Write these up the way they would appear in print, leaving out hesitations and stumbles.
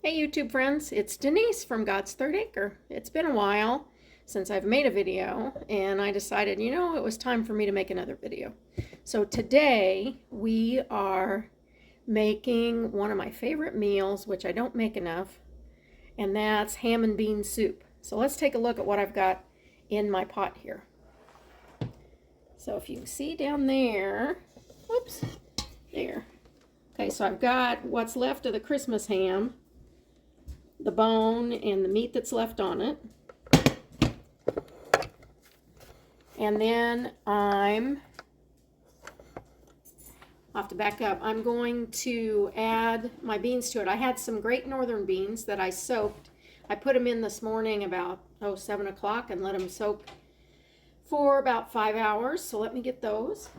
Hey YouTube friends, it's Denise from God's Third Acre. It's been a while since I've made a video and I decided, it was time for me to make another video. So today we are making one of my favorite meals, which I don't make enough, and that's ham and bean soup. So let's take a look at what I've got in my pot here. So if you can see down there, whoops, there. Okay, so I've got what's left of the Christmas ham, the bone and the meat that's left on it. And then I'll have to back up. I'm going to add my beans to it. I had some Great Northern beans that I soaked. I put them in this morning about 7 o'clock and let them soak for about 5 hours. So let me get those.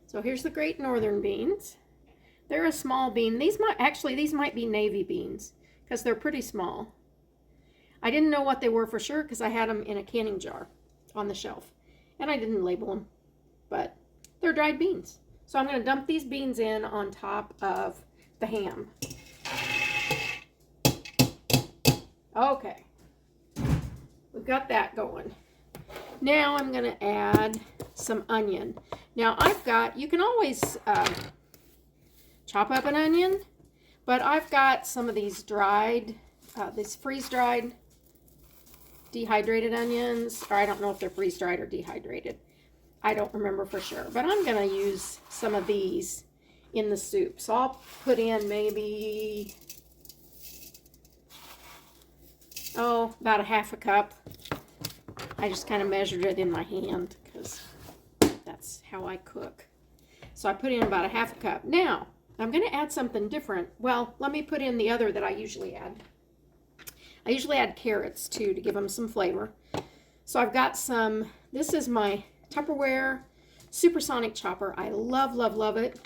So here's the Great Northern beans. They're a small bean. These might be navy beans because they're pretty small. I didn't know what they were for sure because I had them in a canning jar on the shelf and I didn't label them, but they're dried beans. So I'm going to dump these beans in on top of the ham. Okay, we've got that going. Now I'm going to add some onion. Now you can always chop up an onion, but I've got some of these these freeze-dried dehydrated onions, or I don't know if they're freeze-dried or dehydrated. I don't remember for sure, but I'm going to use some of these in the soup. So I'll put in maybe, about a half a cup. I just kind of measured it in my hand because that's how I cook. So I put in about a half a cup. Now, I'm going to add something different. Well, let me put in the other that I usually add. I usually add carrots too to give them some flavor. So I've got this is my Tupperware supersonic chopper. I love, love, love it.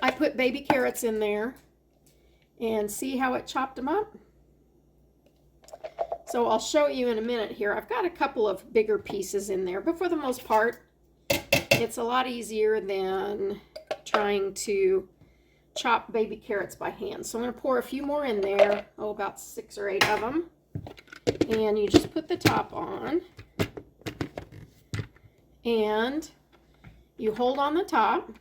I put baby carrots in there and see how it chopped them up. So I'll show you in a minute here. I've got a couple of bigger pieces in there, but for the most part, it's a lot easier than trying to chop baby carrots by hand. So I'm going to pour a few more in there, about 6 or 8 of them. And you just put the top on. And you hold on the top.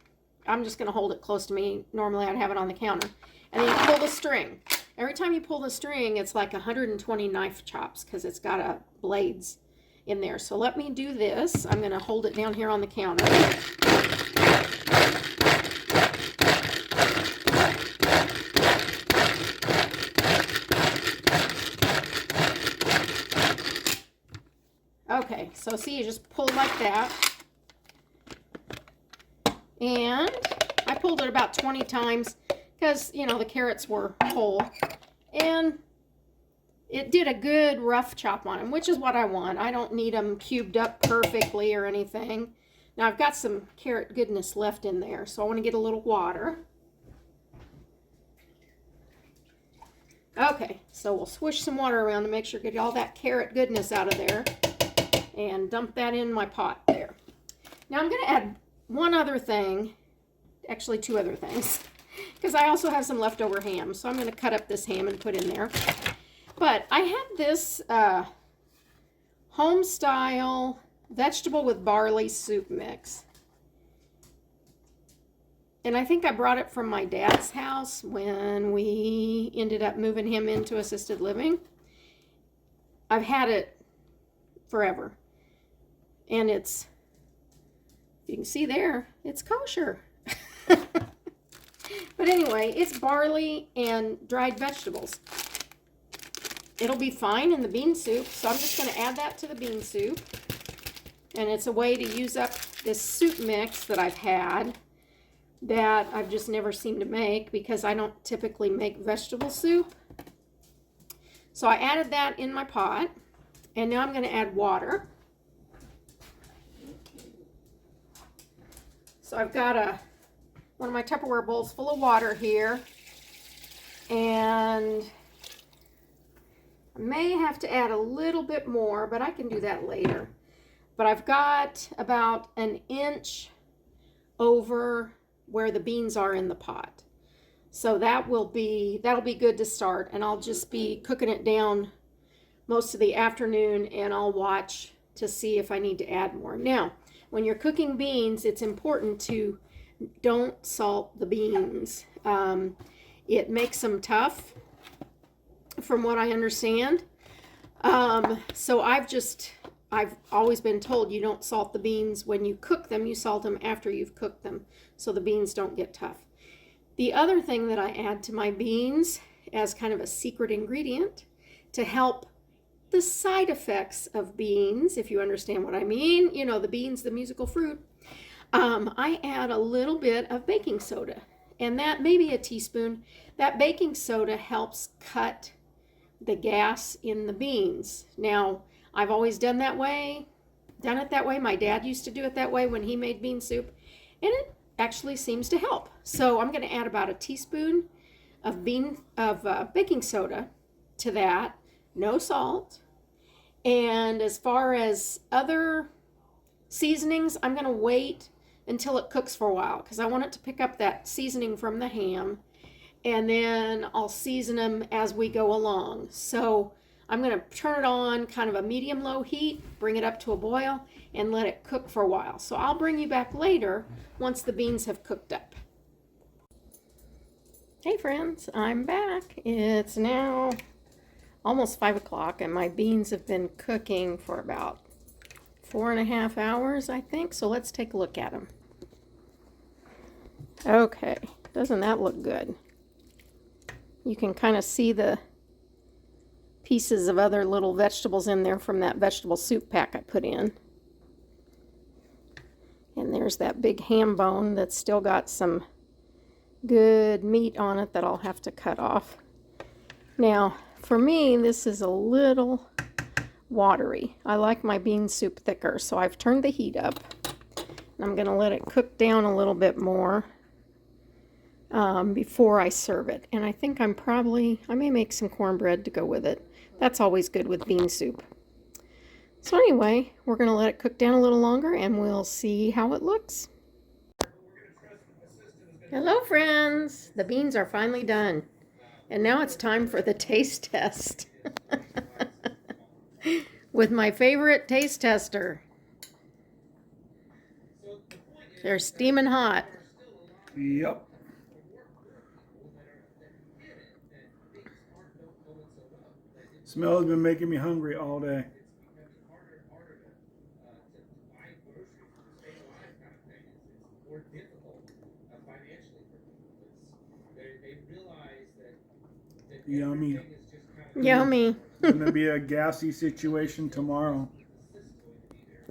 I'm just going to hold it close to me. Normally I'd have it on the counter. And then you pull the string. Every time you pull the string, it's like 120 knife chops because it's got blades in there. So let me do this. I'm going to hold it down here on the counter. Okay, so see, you just pull like that. And I pulled it about 20 times because, the carrots were whole. And it did a good rough chop on them, which is what I want. I don't need them cubed up perfectly or anything. Now I've got some carrot goodness left in there, so I want to get a little water. Okay, so we'll swish some water around to make sure get all that carrot goodness out of there and dump that in my pot there. Now I'm going to add one other thing, actually 2 other things, because I also have some leftover ham. So I'm going to cut up this ham and put in there. But I had this home-style vegetable with barley soup mix. And I think I brought it from my dad's house when we ended up moving him into assisted living. I've had it forever. And you can see there, it's kosher. But anyway, it's barley and dried vegetables. It'll be fine in the bean soup, so I'm just going to add that to the bean soup. And it's a way to use up this soup mix that I've had that I've just never seemed to make because I don't typically make vegetable soup. So I added that in my pot, and now I'm going to add water. So I've got one of my Tupperware bowls full of water here, and I may have to add a little bit more, but I can do that later. But I've got about 1 inch over where where the beans are in the pot. So that'll be good to start, and I'll just be cooking it down most of the afternoon, and I'll watch to see if I need to add more. Now, when you're cooking beans, it's important to don't salt the beans. It makes them tough, from what I understand. So I've always been told you don't salt the beans when you cook them, you salt them after you've cooked them, so the beans don't get tough. The other thing that I add to my beans as kind of a secret ingredient to help the side effects of beans, if you understand what I mean, you know, the beans, the musical fruit, I add a little bit of baking soda, and that maybe a teaspoon. That baking soda helps cut the gas in the beans. Now, I've always done it that way. My dad used to do it that way when he made bean soup, and it actually seems to help. So I'm going to add about a teaspoon of baking soda to that, no salt. And as far as other seasonings, I'm going to wait until it cooks for a while because I want it to pick up that seasoning from the ham, and then I'll season them as we go along. So I'm going to turn it on kind of a medium-low heat, bring it up to a boil, and let it cook for a while. So I'll bring you back later once the beans have cooked up. Hey friends, I'm back. It's now almost 5 o'clock, and my beans have been cooking for about 4.5 hours, I think. So let's take a look at them. Okay, doesn't that look good? You can kind of see the pieces of other little vegetables in there from that vegetable soup pack I put in. And there's that big ham bone that's still got some good meat on it that I'll have to cut off. Now, for me, this is a little watery. I like my bean soup thicker, so I've turned the heat up. And I'm going to let it cook down a little bit more before I serve it. And I think I may make some cornbread to go with it. That's always good with bean soup. So anyway, we're going to let it cook down a little longer, and we'll see how it looks. Hello friends! The beans are finally done. And now it's time for the taste test. With my favorite taste tester. They're steaming hot. Yep. Smell has been making me hungry all day. Yummy. Yummy. It's going to be a gassy situation tomorrow.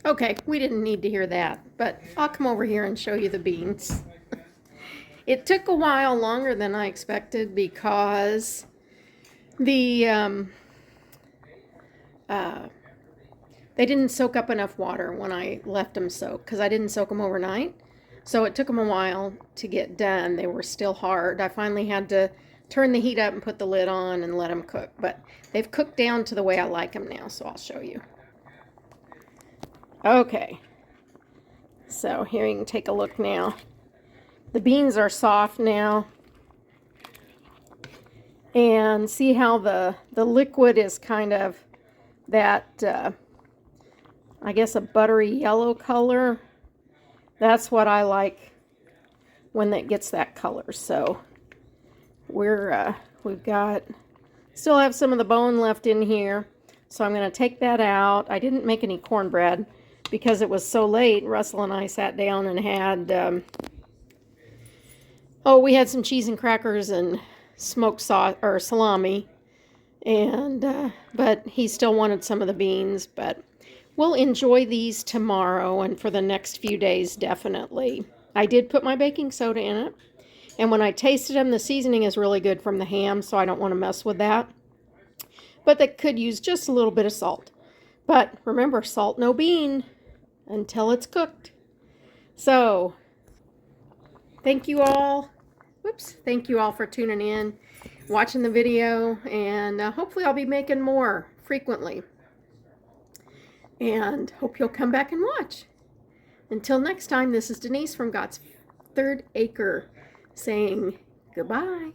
Okay, we didn't need to hear that, but I'll come over here and show you the beans. It took a while longer than I expected because they didn't soak up enough water when I left them soak, because I didn't soak them overnight. So it took them a while to get done. They were still hard. I finally had to turn the heat up and put the lid on and let them cook. But they've cooked down to the way I like them now, so I'll show you. Okay. So here you can take a look now. The beans are soft now. And see how the liquid is kind of that, I guess, a buttery yellow color. That's what I like when it gets that color. So we've got, still have some of the bone left in here. So I'm going to take that out. I didn't make any cornbread because it was so late. Russell and I sat down and had, we had some cheese and crackers and smoked sauce or salami, and but he still wanted some of the beans. But we'll enjoy these tomorrow and for the next few days, definitely. I did put my baking soda in it, and when I tasted them, the seasoning is really good from the ham, so I don't want to mess with that. But they could use just a little bit of salt. But remember, salt no bean until it's cooked. So thank you all. Thank you all for tuning in, watching the video, and hopefully I'll be making more frequently. And hope you'll come back and watch. Until next time, this is Denise from God's Third Acre saying goodbye.